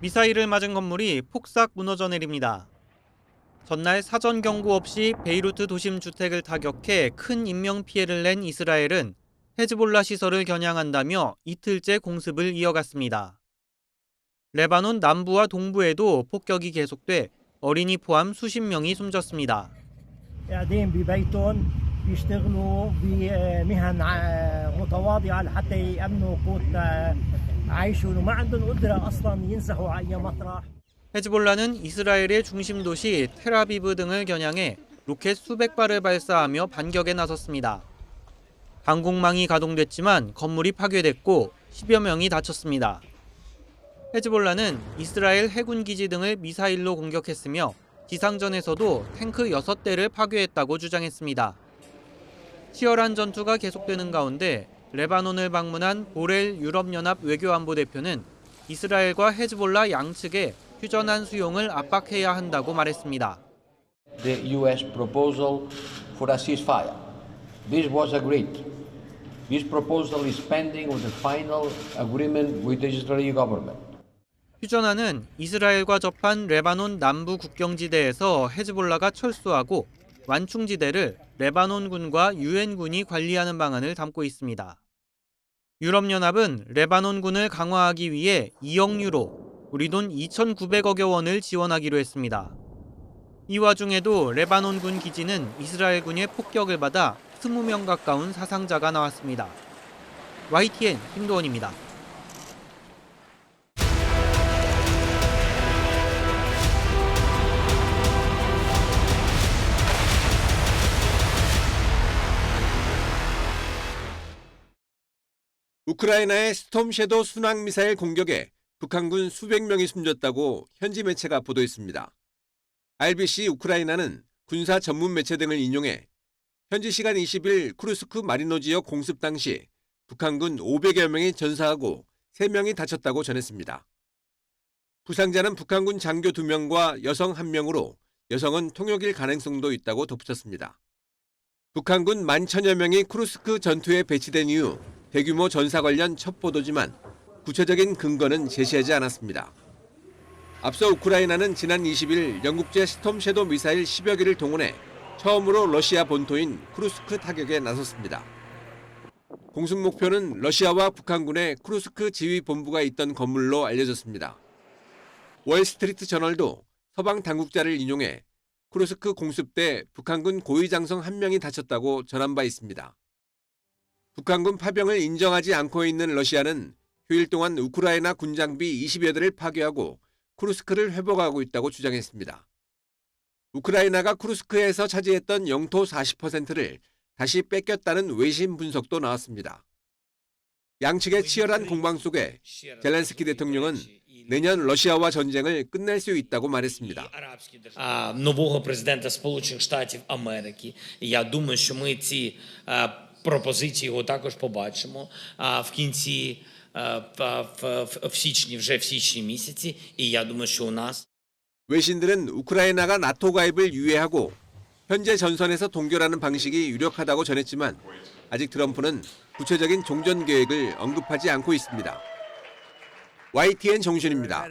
미사일을 맞은 건물이 폭삭 무너져 내립니다. 전날 사전 경고 없이 베이루트 도심 주택을 타격해 큰 인명피해를 낸 이스라엘은 헤즈볼라 시설을 겨냥한다며 이틀째 공습을 이어갔습니다. 레바논 남부와 동부에도 폭격이 계속돼 어린이 포함 수십 명이 숨졌습니다. قاعدين ببيتهم بيشتغلوا بمهن متواضعة لحتى يأمنوا قوت عيشهم وما عندهم قدرة أصلا ينزحوا على أي مطرح. 헤즈볼라는 이스라엘의 중심 도시 텔아비브 등을 겨냥해 로켓 수백 발을 발사하며 반격에 나섰습니다. 방공망이 가동됐지만 건물이 파괴됐고 10여 명이 다쳤습니다. 헤즈볼라는 이스라엘 해군 기지 등을 미사일로 공격했으며 지상전에서도 탱크 6대를 파괴했다고 주장했습니다. 치열한 전투가 계속되는 가운데 레바논을 방문한 보렐 유럽연합 외교안보대표는 이스라엘과 헤즈볼라 양측에 휴전한 수용을 압박해야 한다고 말했습니다. The U.S. proposal for a ceasefire. This was agreed. This proposal is pending with the final agreement with the Israeli government. 휴전안은 이스라엘과 접한 레바논 남부 국경지대에서 헤즈볼라가 철수하고 완충지대를 레바논군과 유엔군이 관리하는 방안을 담고 있습니다. 유럽연합은 레바논군을 강화하기 위해 2억 유로, 우리 돈 2,900억여 원을 지원하기로 했습니다. 이 와중에도 레바논군 기지는 이스라엘군의 폭격을 받아 20명 가까운 사상자가 나왔습니다. YTN 김도원입니다. 우크라이나의 스톰 섀도우 순항 미사일 공격에 북한군 수백 명이 숨졌다고 현지 매체가 보도했습니다. RBC 우크라이나는 군사 전문 매체 등을 인용해 현지 시간 20일 쿠르스크 마리노 지역 공습 당시 북한군 500여 명이 전사하고 3명이 다쳤다고 전했습니다. 부상자는 북한군 장교 2명과 여성 1명으로 여성은 통역일 가능성도 있다고 덧붙였습니다. 북한군 11,000여 명이 쿠르스크 전투에 배치된 이후 대규모 전사 관련 첫 보도지만 구체적인 근거는 제시하지 않았습니다. 앞서 우크라이나는 지난 20일 영국제 스톰 섀도우 미사일 10여 기를 동원해 처음으로 러시아 본토인 쿠르스크 타격에 나섰습니다. 공습 목표는 러시아와 북한군의 쿠르스크 지휘 본부가 있던 건물로 알려졌습니다. 월스트리트 저널도 서방 당국자를 인용해 쿠르스크 공습 때 북한군 고위장성 1명이 다쳤다고 전한 바 있습니다. 북한군 파병을 인정하지 않고 있는 러시아는 휴일 동안 우크라이나 군장비 20여 대를 파괴하고 쿠르스크를 회복하고 있다고 주장했습니다. 우크라이나가 쿠르스크에서 차지했던 영토 40%를 다시 뺏겼다는 외신 분석도 나왔습니다. 양측의 치열한 공방 속에 젤렌스키 대통령은 내년 러시아와 전쟁을 끝낼 수 있다고 말했습니다. нового президента Сполучених Штатів Америки. Я думаю, що ми ці пропозиції його також побачимо в кінці в січні, вже в січні місяці. І я думаю, що у нас 외신들은 우크라이나가 나토 가입을 유예하고 현재 전선에서 동결하는 방식이 유력하다고 전했지만 아직 트럼프는 구체적인 종전 계획을 언급하지 않고 있습니다. YTN 정준입니다.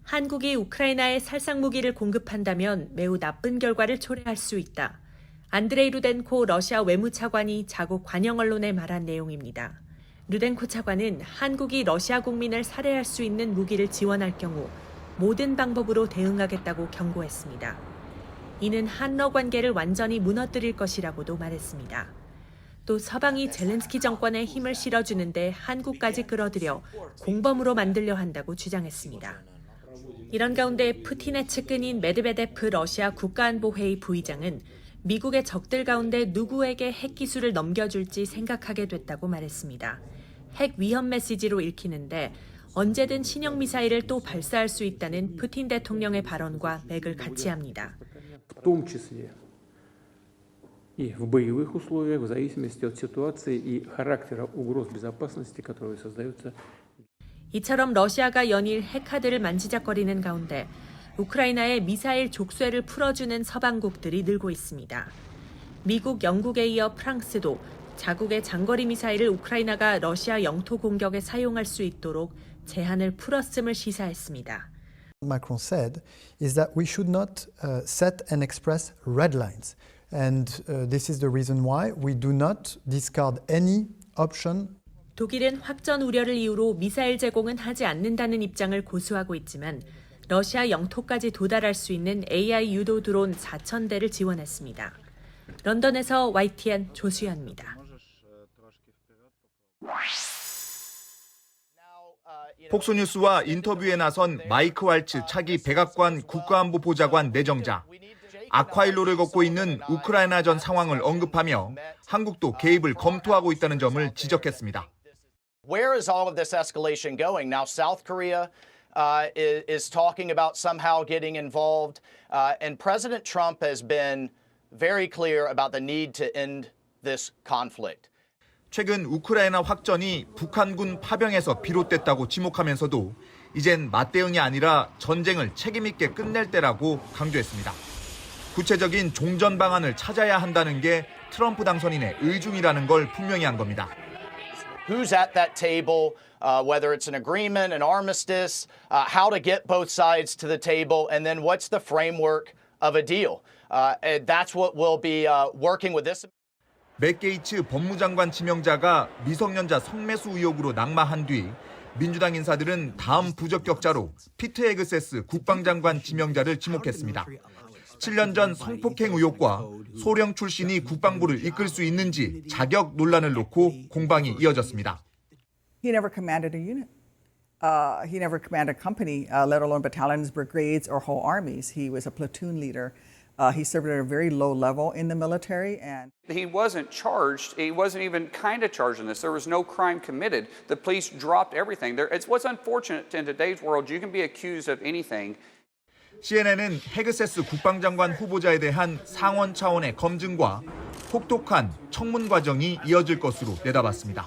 한국이 우크라이나에 살상 무기를 공급한다면 매우 나쁜 결과를 초래할 수 있다. 안드레이 루덴코 러시아 외무차관이 자국 관영 언론에 말한 내용입니다. 루덴코 차관은 한국이 러시아 국민을 살해할 수 있는 무기를 지원할 경우 모든 방법으로 대응하겠다고 경고했습니다. 이는 한러 관계를 완전히 무너뜨릴 것이라고도 말했습니다. 또 서방이 젤렌스키 정권에 힘을 실어주는데 한국까지 끌어들여 공범으로 만들려 한다고 주장했습니다. 이런 가운데 푸틴의 측근인 메드베데프 러시아 국가안보회의 부의장은 미국의 적들 가운데 누구에게 핵기술을 넘겨줄지 생각하게 됐다고 말했습니다. 핵 위험 메시지로 읽히는데 언제든 신형 미사일을 또 발사할 수 있다는 푸틴 대통령의 발언과 맥을 같이 합니다. В том числе и в боевых условиях, в зависимости от ситуации и характера угроз безопасности, которые создаются. 이처럼 러시아가 연일 핵카드를 만지작거리는 가운데 우크라이나의 미사일 족쇄를 풀어주는 서방국들이 늘고 있습니다. 미국, 영국에 이어 프랑스도 자국의 장거리 미사일을 우크라이나가 러시아 영토 공격에 사용할 수 있도록 제한을 풀었음을 시사했습니다. Macron said is that we should not set and express red lines. And this is the reason why we do not discard any option. 독일은 확전 우려를 이유로 미사일 제공은 하지 않는다는 입장을 고수하고 있지만 러시아 영토까지 도달할 수 있는 AI 유도 드론 4,000대를 지원했습니다. 런던에서 YTN 조수연입니다. 폭스뉴스와 인터뷰에 나선 마이크 왈츠 차기 백악관 국가안보보좌관 내정자. 악화일로를 걷고 있는 우크라이나전 상황을 언급하며 한국도 개입을 검토하고 있다는 점을 지적했습니다. Where is all of this escalation going? Now, South Korea is talking about somehow getting involved, and President Trump has been very clear about the need to end this conflict. 최근 우크라이나 확전이 북한군 파병에서 비롯됐다고 지목하면서도 이젠 맞대응이 아니라 전쟁을 책임 있게 끝낼 때라고 강조했습니다. 구체적인 종전 방안을 찾아야 한다는 게 트럼프 당선인의 의중이라는 걸 분명히 한 겁니다. Who's at that table, whether it's an agreement, an armistice, how to get both sides to the table, and then what's the framework of a deal? And that's what we'll be working with this. 맥 게이츠 법무장관 지명자가 미성년자 성매수 의혹으로 낙마한 뒤 민주당 인사들은 다음 부적격자로 피트 헤그세스 국방장관 지명자를 지목했습니다. 7년 전 성폭행 의혹과 소령 출신이 국방부를 이끌 수 있는지 자격 논란을 놓고 공방이 이어졌습니다. He never commanded a unit. He never commanded a company, let alone battalions, brigades, or whole armies. He was a platoon leader. He served at a very low level in the military, and he wasn't charged. He wasn't even kind of charged in this. There was no crime committed. The police dropped everything. It's what's unfortunate in today's world. You can be accused of anything. CNN은 헤그세스 국방장관 후보자에 대한 상원 차원의 검증과 혹독한 청문 과정이 이어질 것으로 내다봤습니다.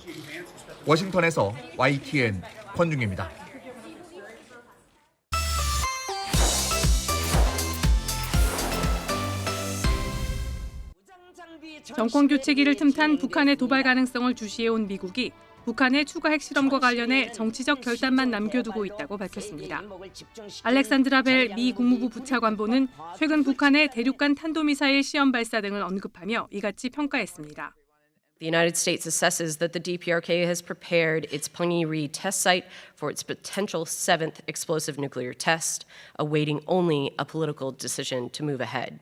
워싱턴에서 YTN 권중입니다. 정권 교체기를 틈탄 북한의 도발 가능성을 주시해온 미국이 북한의 추가 핵실험과 관련해 정치적 결단만 남겨두고 있다고 밝혔습니다. 알렉산드라 벨 미 국무부 부차관보는 최근 북한의 대륙간 탄도미사일 시험 발사 등을 언급하며 이같이 평가했습니다. The United States assesses that the DPRK has prepared its Punggye-ri test site for its potential seventh explosive nuclear test, awaiting only a political decision to move ahead.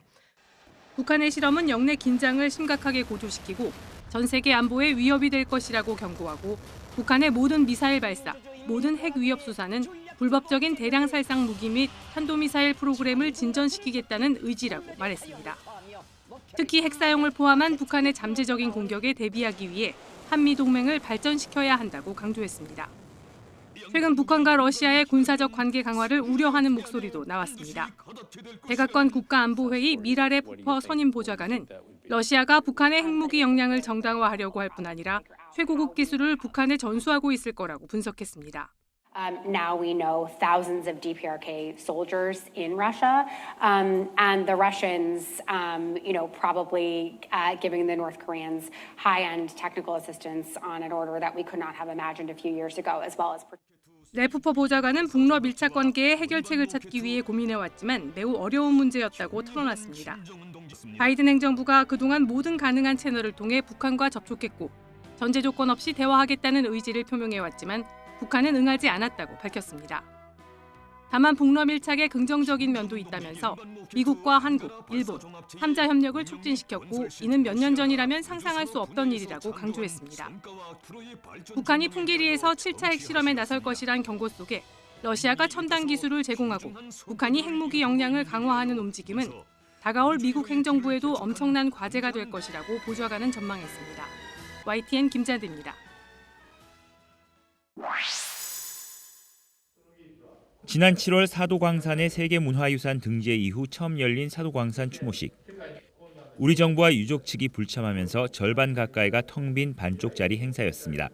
북한의 실험은 영내 긴장을 심각하게 고조시키고 전 세계 안보에 위협이 될 것이라고 경고하고 북한의 모든 미사일 발사, 모든 핵 위협 수사는 불법적인 대량 살상 무기 및 탄도미사일 프로그램을 진전시키겠다는 의지라고 말했습니다. 특히 핵 사용을 포함한 북한의 잠재적인 공격에 대비하기 위해 한미 동맹을 발전시켜야 한다고 강조했습니다. 최근 북한과 러시아의 군사적 관계 강화를 우려하는 목소리도 나왔습니다. 백악관 국가안보회의 미랄의 포퍼 선임 보좌관은 러시아가 북한의 핵무기 역량을 정당화하려고 할 뿐 아니라 최고급 기술을 북한에 전수하고 있을 거라고 분석했습니다. Now we know thousands of DPRK soldiers in Russia, and the Russians, probably giving the North Koreans high-end technical assistance on an order that we could not have imagined a few years ago, as well as. 레프퍼 보좌관은 북러 밀착 관계의 해결책을 찾기 위해 고민해왔지만 매우 어려운 문제였다고 털어놨습니다. 바이든 행정부가 그동안 모든 가능한 채널을 통해 북한과 접촉했고 전제 조건 없이 대화하겠다는 의지를 표명해왔지만 북한은 응하지 않았다고 밝혔습니다. 다만 북러 밀착에 긍정적인 면도 있다면서 미국과 한국, 일본, 3자 협력을 촉진시켰고 이는 몇 년 전이라면 상상할 수 없던 일이라고 강조했습니다. 북한이 풍계리에서 7차 핵실험에 나설 것이란 경고 속에 러시아가 첨단 기술을 제공하고 북한이 핵무기 역량을 강화하는 움직임은 다가올 미국 행정부에도 엄청난 과제가 될 것이라고 보좌관은 전망했습니다. YTN 김자드입니다. 지난 7월 사도광산의 세계문화유산 등재 이후 처음 열린 사도광산 추모식. 우리 정부와 유족 측이 불참하면서 절반 가까이가 텅 빈 반쪽짜리 행사였습니다.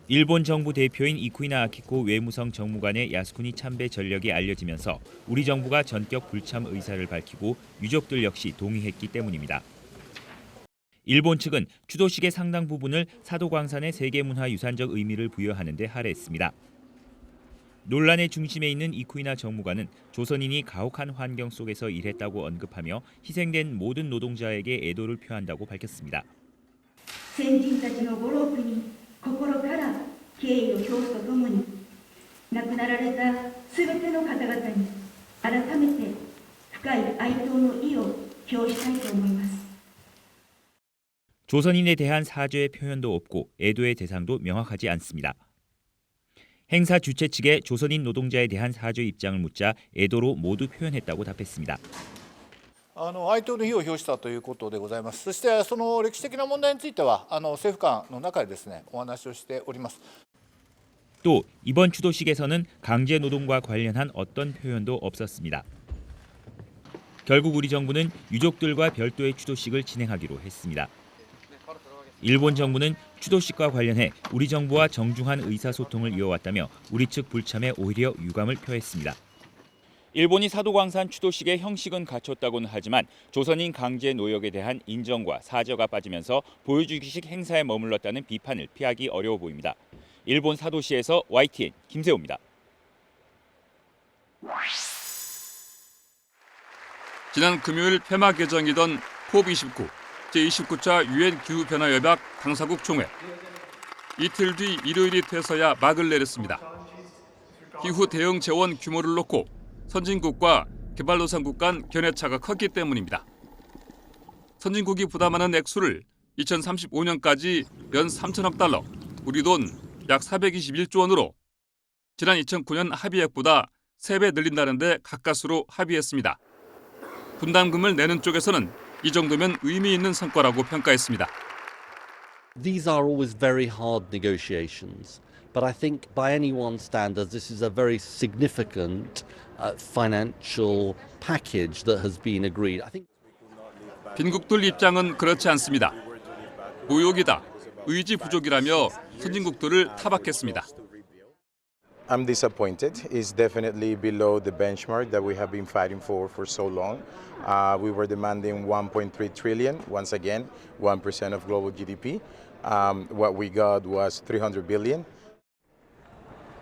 일본 정부 대표인 이쿠이나 아키코 외무성 정무관의 야스쿠니 참배 전력이 알려지면서 우리 정부가 전격 불참 의사를 밝히고 유족들 역시 동의했기 때문입니다. 일본 측은 추도식의 상당 부분을 사도광산의 세계문화유산적 의미를 부여하는 데 할애했습니다. 논란의 중심에 있는 이쿠이나 정무관은 조선인이 가혹한 환경 속에서 일했다고 언급하며 희생된 모든 노동자에게 애도를 표한다고 밝혔습니다. 先人たちのご労苦に心から敬意を表すとともに亡くなられたすべての方々に改めて深い哀悼の意を表したいと思います。 조선인에 대한 사죄의 표현도 없고 애도의 대상도 명확하지 않습니다. 행사 주최 측에 조선인 노동자에 대한 사죄 입장을 묻자 애도로 모두 표현했다고 답했습니다. 哀悼の意を表したということでございます。そしてその歴史的な問題については政府間の中でですねお話をしております。 또 이번 추도식에서는 강제 노동과 관련한 어떤 표현도 없었습니다. 결국 우리 정부는 유족들과 별도의 추도식을 진행하기로 했습니다. 일본 정부는 추도식과 관련해 우리 정부와 정중한 의사소통을 이어왔다며 우리 측 불참에 오히려 유감을 표했습니다. 일본이 사도광산 추도식의 형식은 갖췄다고는 하지만 조선인 강제 노역에 대한 인정과 사죄가 빠지면서 보여주기식 행사에 머물렀다는 비판을 피하기 어려워 보입니다. 일본 사도시에서 YTN 김세호입니다. 지난 금요일 폐막 예정이던 COP29 제29차 유엔 기후변화협약 당사국 총회. 이틀 뒤 일요일이 돼서야 막을 내렸습니다. 기후 대응 재원 규모를 놓고 선진국과 개발도상국 간 견해차가 컸기 때문입니다. 선진국이 부담하는 액수를 2035년까지 연 3천억 달러, 우리 돈 약 421조 원으로 지난 2009년 합의액보다 3배 늘린다는 데 가까스로 합의했습니다. 분담금을 내는 쪽에서는 이 정도면 의미 있는 성과라고 평가했습니다. These are always very hard negotiations, but I think by anyone's standards this is a very significant financial package that has been agreed. I think 빈국들 입장은 그렇지 않습니다. 모욕이다, 의지 부족이라며 선진국들을 타박했습니다. I'm disappointed. It's definitely below the benchmark that we have been fighting for so long. We were demanding 1.3 trillion, once again, 1% of global GDP. What we got was 300 billion.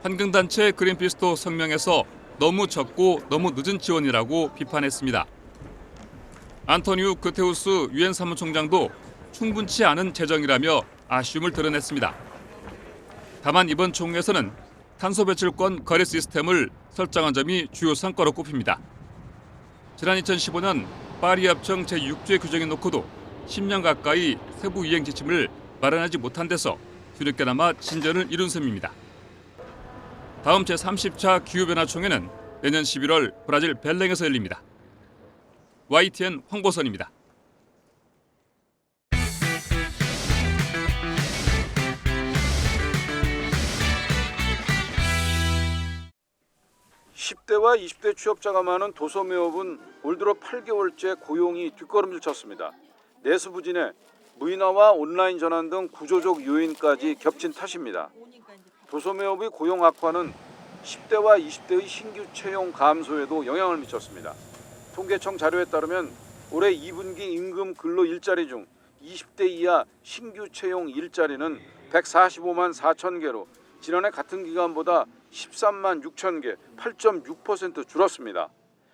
환경단체 그린피스도 성명에서 너무 적고 너무 늦은 지원이라고 비판했습니다. 안토니우 구테우스 유엔 사무총장도 충분치 않은 재정이라며 아쉬움을 드러냈습니다. 다만 이번 총회에서는 탄소 배출권 거래 시스템을 설정한 점이 주요 성과로 꼽힙니다. 지난 2015년 파리 협정 제6조의 규정에 놓고도 10년 가까이 세부 이행 지침을 마련하지 못한 데서 뒤늦게나마 진전을 이룬 셈입니다. 다음 제30차 기후변화 총회는 내년 11월 브라질 벨랭에서 열립니다. YTN 황보선입니다. (10대와 20대) 취업자가 많은 도소매업은 올 들어 8개월째 고용이 뒷걸음질 쳤습니다. 내수 부진에 무인화와 온라인 전환 등 구조적 요인까지 겹친 탓입니다. 도소매업의 고용 악화는 10대와 20대의 신규 채용 감소에도 영향을 미쳤습니다. 통계청 자료에 따르면 올해 2분기 임금 근로 일자리 중 20대 이하 신규 채용 일자리는 145만 4천 개로 지난해 같은 기간보다 13만 6천 개, 8.6% 줄었습니다.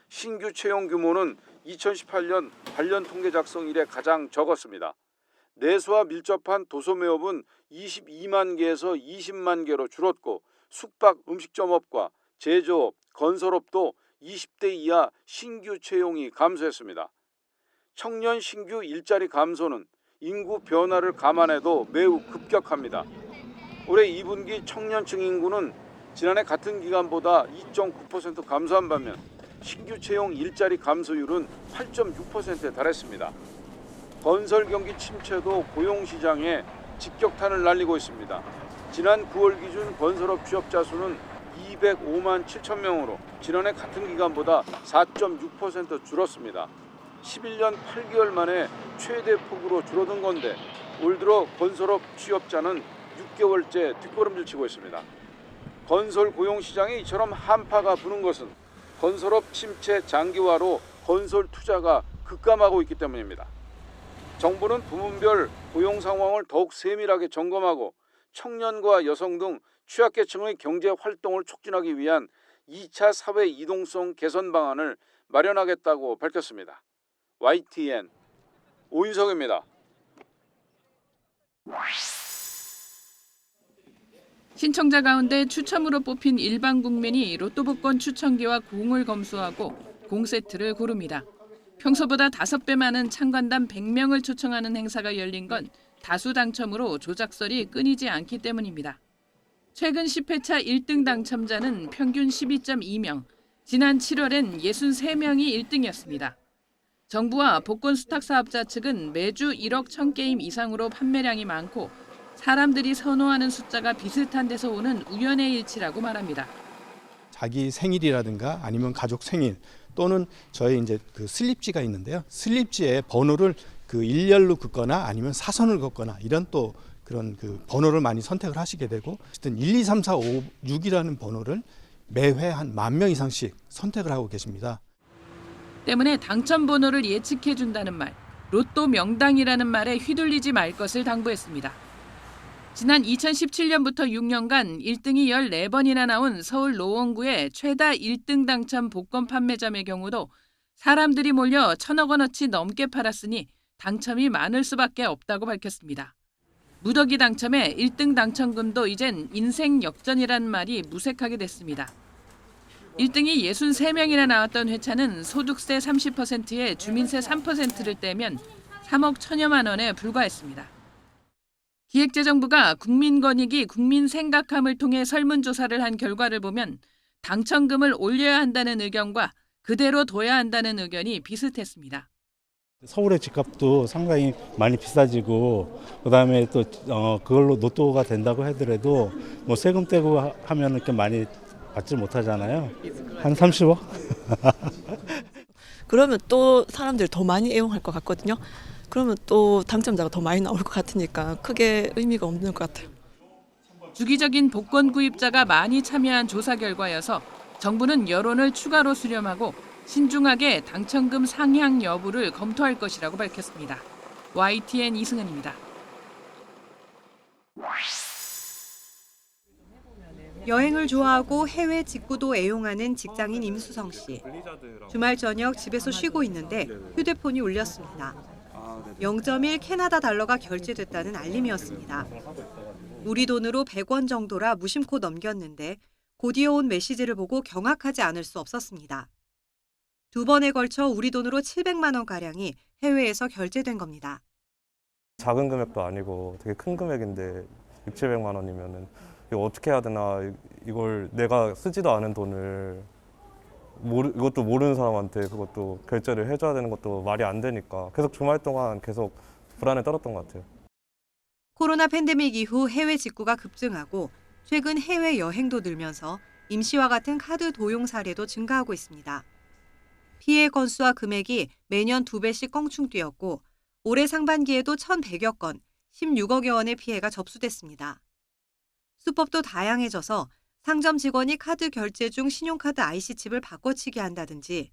신규 채용 규모는 2018년 관련 통계 작성 이래 가장 적었습니다. 내수와 밀접한 도소매업은 22만 개에서 20만 개로 줄었고 숙박 음식점업과 제조업, 건설업도 20대 이하 신규 채용이 감소했습니다. 청년 신규 일자리 감소는 인구 변화를 감안해도 매우 급격합니다. 올해 2분기 청년층 인구는 지난해 같은 기간보다 2.9% 감소한 반면 신규 채용 일자리 감소율은 8.6%에 달했습니다. 건설 경기 침체도 고용 시장에 직격탄을 날리고 있습니다. 지난 9월 기준 건설업 취업자 수는 205만 7천 명으로 지난해 같은 기간보다 4.6% 줄었습니다. 11년 8개월 만에 최대 폭으로 줄어든 건데 올 들어 건설업 취업자는 6개월째 뒷걸음질 치고 있습니다. 건설 고용 시장에 이처럼 한파가 부는 것은 건설업 침체 장기화로 건설 투자가 급감하고 있기 때문입니다. 정부는 부문별 고용 상황을 더욱 세밀하게 점검하고 청년과 여성 등 취약계층의 경제 활동을 촉진하기 위한 2차 사회 이동성 개선 방안을 마련하겠다고 밝혔습니다. YTN 오인성입니다. 신청자 가운데 추첨으로 뽑힌 일반 국민이 로또 복권 추천기와 공을 검수하고 공 세트를 고릅니다. 평소보다 5배 많은 참관단 100명을 초청하는 행사가 열린 건 다수 당첨으로 조작설이 끊이지 않기 때문입니다. 최근 10회차 1등 당첨자는 평균 12.2명, 지난 7월엔 63명이 1등이었습니다. 정부와 복권 수탁 사업자 측은 매주 1억 1000게임 이상으로 판매량이 많고 사람들이 선호하는 숫자가 비슷한 데서 오는 우연의 일치라고 말합니다. 자기 생일이라든가 아니면 가족 생일 또는 저희 이제 그 슬립지가 있는데요. 슬립지에 번호를 그 일렬로 긋거나 아니면 사선을 긋거나 이런 또 그런 그 번호를 많이 선택을 하시게 되고 어쨌든 1, 2, 3, 4, 5, 6이라는 번호를 매회 한 10,000명 이상씩 선택을 하고 계십니다. 때문에 당첨 번호를 예측해 준다는 말, 로또 명당이라는 말에 휘둘리지 말 것을 당부했습니다. 지난 2017년부터 6년간 1등이 14번이나 나온 서울 노원구의 최다 1등 당첨 복권 판매점의 경우도 사람들이 몰려 1,000억 원어치 넘게 팔았으니 당첨이 많을 수밖에 없다고 밝혔습니다. 무더기 당첨에 1등 당첨금도 이젠 인생 역전이라는 말이 무색하게 됐습니다. 1등이 63명이나 나왔던 회차는 소득세 30%에 주민세 3%를 떼면 3억 1,000여만 원에 불과했습니다. 기획재정부가 국민권익위 국민생각함을 통해 설문조사를 한 결과를 보면 당첨금을 올려야 한다는 의견과 그대로 둬야 한다는 의견이 비슷했습니다. 서울의 집값도 상당히 많이 비싸지고 그다음에 또 그걸로 로또가 된다고 하더라도 뭐 세금 떼고 하면 이렇게 많이 받지 못하잖아요. 한 30억? 그러면 또 사람들이 더 많이 애용할 것 같거든요. 그러면 또 당첨자가 더 많이 나올 것 같으니까 크게 의미가 없는 것 같아요. 주기적인 복권 구입자가 많이 참여한 조사 결과여서 정부는 여론을 추가로 수렴하고 신중하게 당첨금 상향 여부를 검토할 것이라고 밝혔습니다. YTN 이승은입니다. 여행을 좋아하고 해외 직구도 애용하는 직장인 임수성 씨. 주말 저녁 집에서 쉬고 있는데 휴대폰이 울렸습니다. 0.1 캐나다 달러가 결제됐다는 알림이었습니다. 우리 돈으로 100원 정도라 무심코 넘겼는데 곧이어 온 메시지를 보고 경악하지 않을 수 없었습니다. 2번에 걸쳐 우리 돈으로 700만 원가량이 해외에서 결제된 겁니다. 작은 금액도 아니고 되게 큰 금액인데 600~700만 원이면은 이거 어떻게 해야 되나, 이걸 내가 쓰지도 않은 돈을 이것도 모르는 사람한테 그것도 결제를 해줘야 되는 것도 말이 안 되니까 계속 주말 동안 계속 불안에 떨었던 것 같아요. 코로나 팬데믹 이후 해외 직구가 급증하고 최근 해외 여행도 늘면서 임 씨와 같은 카드 도용 사례도 증가하고 있습니다. 피해 건수와 금액이 매년 2배씩 껑충 뛰었고 올해 상반기에도 1,100여 건, 16억여 원의 피해가 접수됐습니다. 수법도 다양해져서 상점 직원이 카드 결제 중 신용카드 IC칩을 바꿔치기 한다든지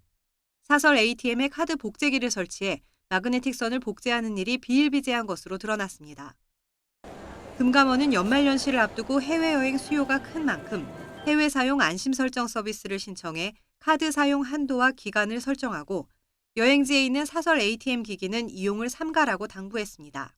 사설 ATM에 카드 복제기를 설치해 마그네틱 선을 복제하는 일이 비일비재한 것으로 드러났습니다. 금감원은 연말연시를 앞두고 해외여행 수요가 큰 만큼 해외 사용 안심 설정 서비스를 신청해 카드 사용 한도와 기간을 설정하고 여행지에 있는 사설 ATM 기기는 이용을 삼가라고 당부했습니다.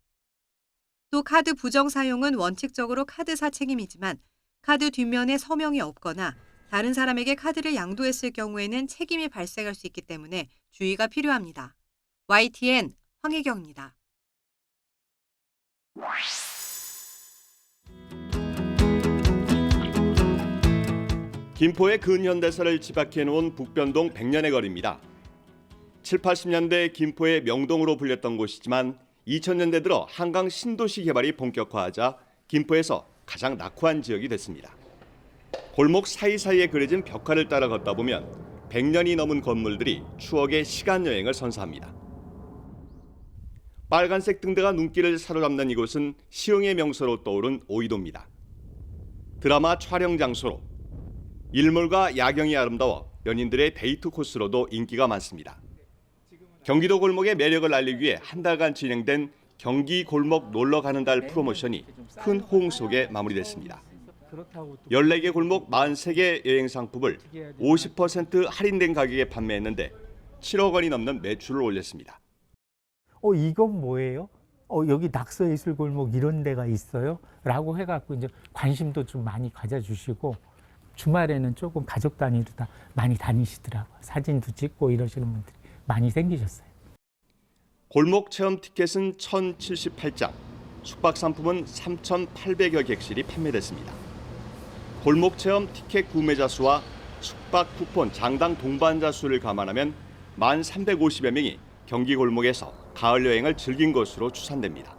또 카드 부정 사용은 원칙적으로 카드사 책임이지만 카드 뒷면에 서명이 없거나 다른 사람에게 카드를 양도했을 경우에는 책임이 발생할 수 있기 때문에 주의가 필요합니다. YTN 황혜경입니다. 김포의 근현대사를 집약해놓은 북변동 100년의 거리입니다. 7, 80년대 김포의 명동으로 불렸던 곳이지만 2000년대 들어 한강 신도시 개발이 본격화하자 김포에서 가장 낙후한 지역이 됐습니다. 골목 사이사이에 그려진 벽화를 따라 걷다 보면 100년이 넘은 건물들이 추억의 시간여행을 선사합니다. 빨간색 등대가 눈길을 사로잡는 이곳은 시흥의 명소로 떠오른 오이도입니다. 드라마 촬영 장소로, 일몰과 야경이 아름다워 연인들의 데이트 코스로도 인기가 많습니다. 경기도 골목의 매력을 알리기 위해 한 달간 진행된 경기 골목 놀러 가는 달 프로모션이 큰 호응 속에 마무리됐습니다. 14개 골목 43개 여행 상품을 50% 할인된 가격에 판매했는데 7억 원이 넘는 매출을 올렸습니다. 이건 뭐예요? 여기 낙서예술골목 이런 데가 있어요? 라고 해갖고 이제 관심도 좀 많이 가져주시고 주말에는 조금 가족 단위로 다 많이 다니시더라고요. 사진도 찍고 이러시는 분들이 많이 생기셨어요. 골목 체험 티켓은 1,078장, 숙박 상품은 3,800여 객실이 판매됐습니다. 골목 체험 티켓 구매자 수와 숙박 쿠폰 장당 동반자 수를 감안하면 1,350여 명이 경기 골목에서 가을 여행을 즐긴 것으로 추산됩니다.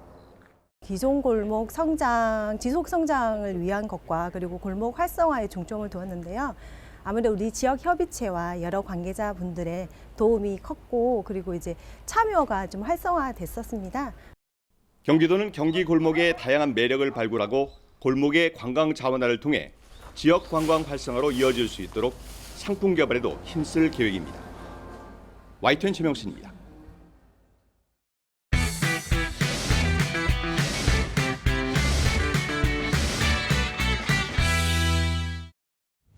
기존 골목 성장, 지속 성장을 위한 것과 그리고 골목 활성화에 중점을 두었는데요. 아무래도 우리 지역 협의체와 여러 관계자분들의 도움이 컸고 그리고 이제 참여가 좀 활성화됐었습니다. 경기도는 경기 골목의 다양한 매력을 발굴하고 골목의 관광 자원화를 통해 지역 관광 활성화로 이어질 수 있도록 상품 개발에도 힘쓸 계획입니다. YTN 최명신입니다.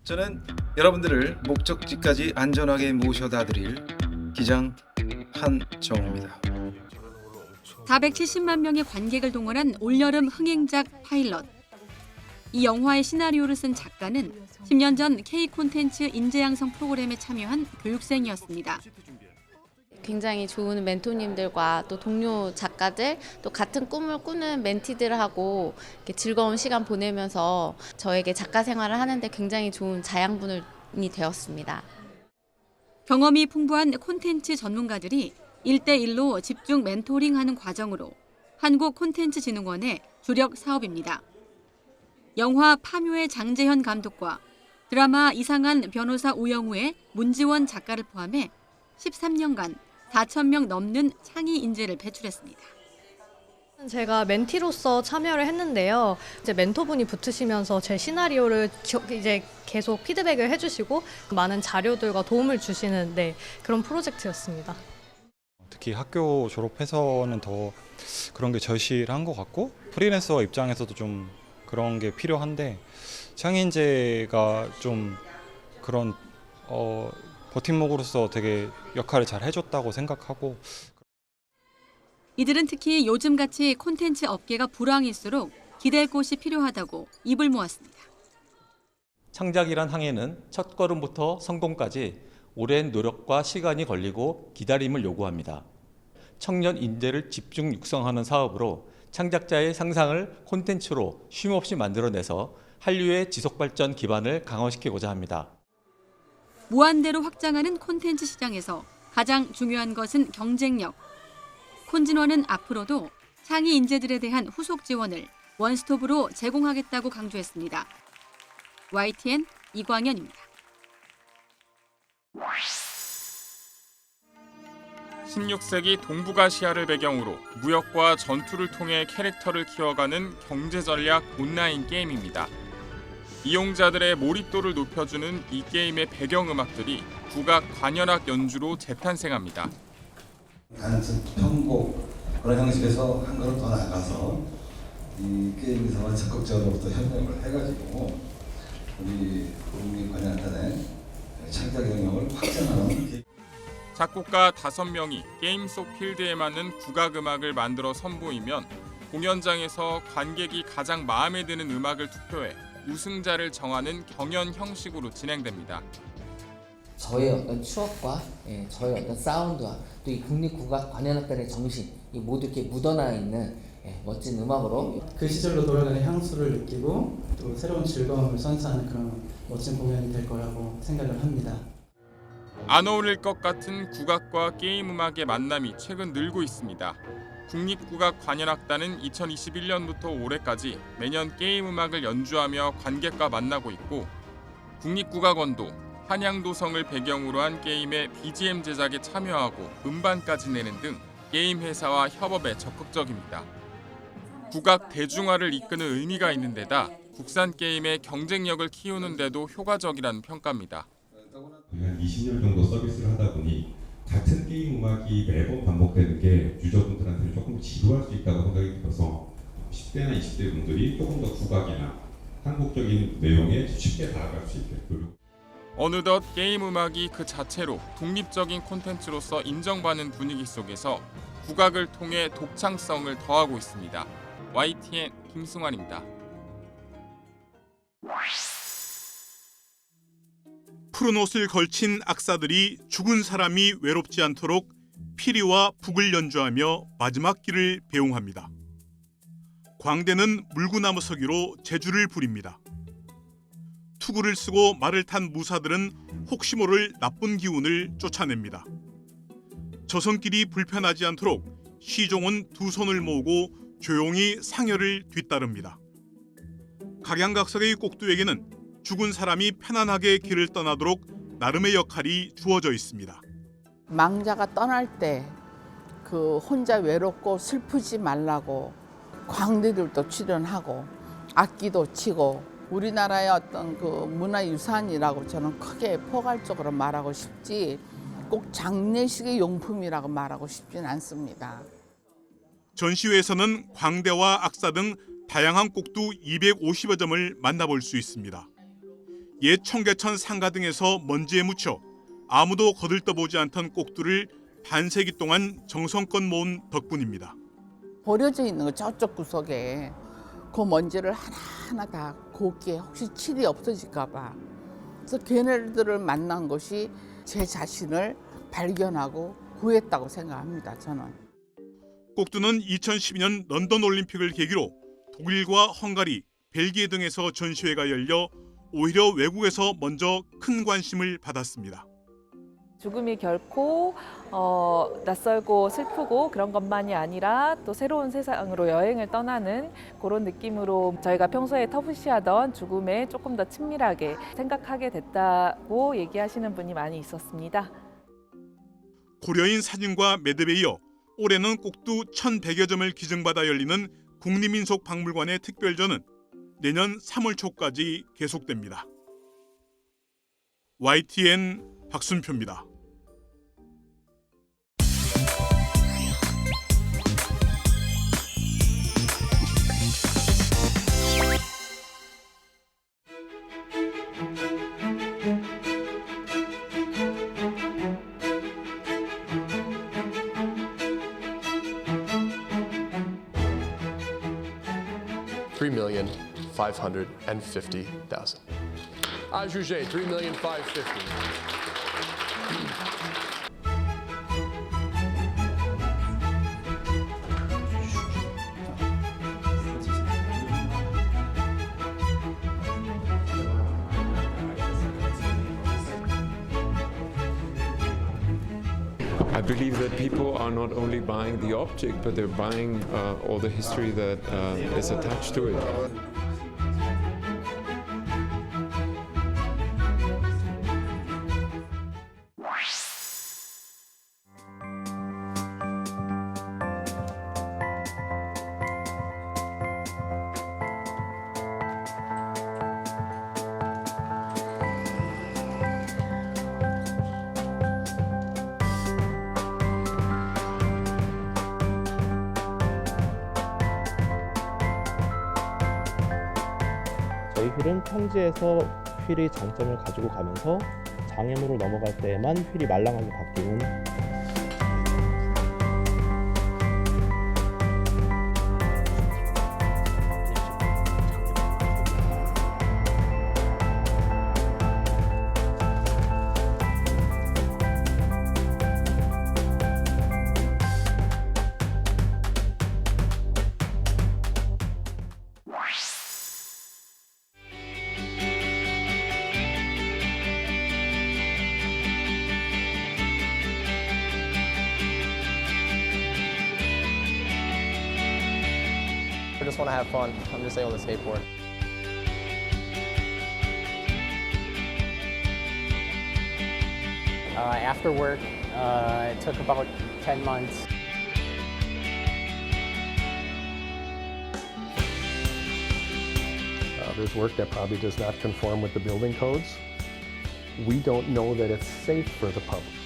저는 여러분들을 목적지까지 안전하게 모셔다 드릴 기장 한정우입니다. 470만 명의 관객을 동원한 올여름 흥행작 파일럿. 이 영화의 시나리오를 쓴 작가는 10년 전 K 콘텐츠 인재 양성 프로그램에 참여한 교육생이었습니다. 굉장히 좋은 멘토님들과 또 동료 작가들, 또 같은 꿈을 꾸는 멘티들하고 이렇게 즐거운 시간 보내면서 저에게 작가 생활을 하는데 굉장히 좋은 자양분이 되었습니다. 경험이 풍부한 콘텐츠 전문가들이 1대1로 집중 멘토링하는 과정으로 한국콘텐츠진흥원의 주력 사업입니다. 영화 파묘의 장재현 감독과 드라마 이상한 변호사 우영우의 문지원 작가를 포함해 13년간 4,000명 넘는 창의 인재를 배출했습니다. 제가 멘티로서 참여를 했는데요. 이제 멘토분이 붙으시면서 제 시나리오를 이제 계속 피드백을 해주시고 많은 자료들과 도움을 주시는 그런 프로젝트였습니다. 특히 학교 졸업해서는 더 그런 게 절실한 것 같고 프리랜서 입장에서도 좀 그런 게 필요한데 창의인재가 좀 그런 버팀목으로서 되게 역할을 잘 해줬다고 생각하고 이들은 특히 요즘같이 콘텐츠 업계가 불황일수록 기댈 곳이 필요하다고 입을 모았습니다. 창작이란 항해는 첫걸음부터 성공까지 오랜 노력과 시간이 걸리고 기다림을 요구합니다. 청년 인재를 집중 육성하는 사업으로 창작자의 상상을 콘텐츠로 쉼없이 만들어내서 한류의 지속발전 기반을 강화시키고자 합니다. 무한대로 확장하는 콘텐츠 시장에서 가장 중요한 것은 경쟁력. 콘진원은 앞으로도 창의 인재들에 대한 후속 지원을 원스톱으로 제공하겠다고 강조했습니다. YTN 이광현입니다. 16세기 동북아시아를 배경으로 무역과 전투를 통해 캐릭터를 키워가는 경제전략 온라인 게임입니다. 이용자들의 몰입도를 높여주는 이 게임의 배경음악들이 국악 관현악 연주로 재탄생합니다. 단순 편곡 그런 형식에서 한 걸음 더 나가서 이 게임에서 적극적으로 협력을 해가지고 우리 국민관현악단의 창작 영역을 확장하는 작곡가 5명이 게임 속 필드에 맞는 국악 음악을 만들어 선보이면 공연장에서 관객이 가장 마음에 드는 음악을 투표해 우승자를 정하는 경연 형식으로 진행됩니다. 저의 어떤 추억과 저의 어떤 사운드와 또 이 국립국악 관현악단의 정신 이 모두 이렇게 묻어나 있는 멋진 음악으로 그 시절로 돌아가는 향수를 느끼고 또 새로운 즐거움을 선사하는 그런 멋진 공연이 될 거라고 생각을 합니다. 안 어울릴 것 같은 국악과 게임 음악의 만남이 최근 늘고 있습니다. 국립국악 관현악단은 2021년부터 올해까지 매년 게임 음악을 연주하며 관객과 만나고 있고 국립국악원도 한양도성을 배경으로 한 게임의 BGM 제작에 참여하고 음반까지 내는 등 게임 회사와 협업에 적극적입니다. 국악 대중화를 이끄는 의미가 있는 데다 국산 게임의 경쟁력을 키우는 데도 효과적이라는 평가입니다. 한 20년 정도 서비스를 하다 보니 같은 게임 음악이 매번 반복되는 게 유저분들한테는 조금 지루할 수 있다고 생각이 들어서 10대나 20대 분들이 조금 더 국악이나 한국적인 내용에 쉽게 다가갈 수 있게끔. 어느덧 게임 음악이 그 자체로 독립적인 콘텐츠로서 인정받는 분위기 속에서 국악을 통해 독창성을 더하고 있습니다. YTN 김승환입니다. 푸른 옷을 걸친 악사들이 죽은 사람이 외롭지 않도록 피리와 북을 연주하며 마지막 길을 배웅합니다. 광대는 물구나무 서기로 제주를 부립니다. 투구를 쓰고 말을 탄 무사들은 혹시 모를 나쁜 기운을 쫓아냅니다. 저선길이 불편하지 않도록 시종은 두 손을 모으고 조용히 상여를 뒤따릅니다. 각양각색의 꼭두에게는 죽은 사람이 편안하게 길을 떠나도록 나름의 역할이 주어져 있습니다. 망자가 떠날 때 그 혼자 외롭고 슬프지 말라고 광대들도 출연하고 악기도 치고 우리나라의 어떤 그 문화유산이라고 저는 크게 포괄적으로 말하고 싶지 꼭 장례식의 용품이라고 말하고 싶진 않습니다. 전시회에서는 광대와 악사 등 다양한 꼭두 250여 점을 만나볼 수 있습니다. 옛 청계천 상가 등에서 먼지에 묻혀 아무도 거들떠보지 않던 꼭두를 반세기 동안 정성껏 모은 덕분입니다. 버려져 있는 거 저쪽 구석에 그 먼지를 하나하나 다 곱게 혹시 칠이 없어질까 봐. 그래서 걔네들을 만난 것이 제 자신을 발견하고 구했다고 생각합니다. 저는. 꼭두는 2012년 런던 올림픽을 계기로 독일과 헝가리, 벨기에 등에서 전시회가 열려 오히려 외국에서 먼저 큰 관심을 받았습니다. 죽음이 결코 낯설고 슬프고 그런 것만이 아니라 또 새로운 세상으로 여행을 떠나는 그런 느낌으로 저희가 평소에 터부시하던 죽음에 조금 더 친밀하게 생각하게 됐다고 얘기하시는 분이 많이 있었습니다. 고려인 사진과 매듭에 이어 올해는 꼭두 1,100여 점을 기증받아 열리는 국립민속박물관의 특별전은 내년 3월 초까지 계속됩니다. YTN 박순표입니다. $3,550,000. As Rouget, $3,550,000. I believe that people are not only buying the object, but they're buying all the history that is attached to it. 저희 휠은 평지에서 휠의 장점을 가지고 가면서 장애물을 넘어갈 때에만 휠이 말랑하게 바뀌는 I just want to have fun. I'm just able to skateboard. After work, it took about 10 months. There's work that probably does not conform with the building codes. We don't know that it's safe for the public.